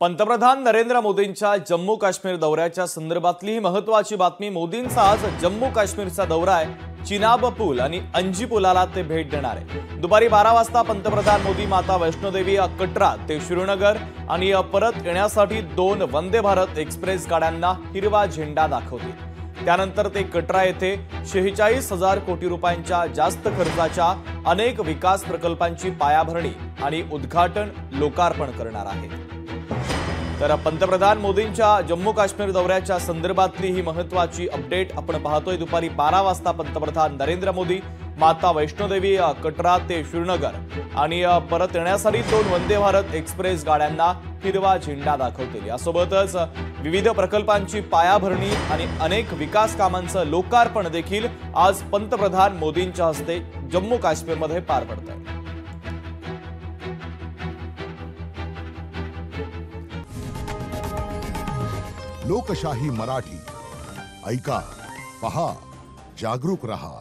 पंतप्रधान नरेंद्र मोदींच्या जम्मू काश्मीर दौऱ्याच्या संदर्भातली ही महत्त्वाची बातमी। मोदींचा आज जम्मू काश्मीरचा दौरा आहे। चिनाब पूल आणि अंजी पुलाला ते भेट देणार आहे। दुपारी 12 वाजता पंतप्रधान मोदी माता वैष्णोदेवी कटरा ते श्रीनगर आणि परत येण्यासाठी 2 वंदे भारत एक्सप्रेस गाड्यांना हिरवा झेंडा दाखवतील। त्यानंतर ते कटरा येथे 46,000 कोटी रुपयांच्या जास्त खर्चाच्या अनेक विकास प्रकल्पांची पायाभरणी आणि उद्घाटन लोकार्पण करणार आहेत। तर पंतप्रधान मोदींच्या जम्मू काश्मीर दौऱ्याच्या संदर्भातली ही महत्त्वाची अपडेट आपण पाहतोय। दुपारी 12 वाजता पंतप्रधान नरेंद्र मोदी माता वैष्णोदेवी कटरा ते श्रीनगर आणि परत येण्यासाठी 2 वंदे भारत एक्सप्रेस गाड्यांना हिरवा झेंडा दाखवतील। यासोबतच विविध प्रकल्पांची पायाभरणी आणि अनेक विकास कामांचं लोकार्पण देखील आज पंतप्रधान मोदींच्या हस्ते जम्मू काश्मीरमध्ये पार पडतंय। लोकशाही मराठी ऐका, पहा, जागरूक रहा।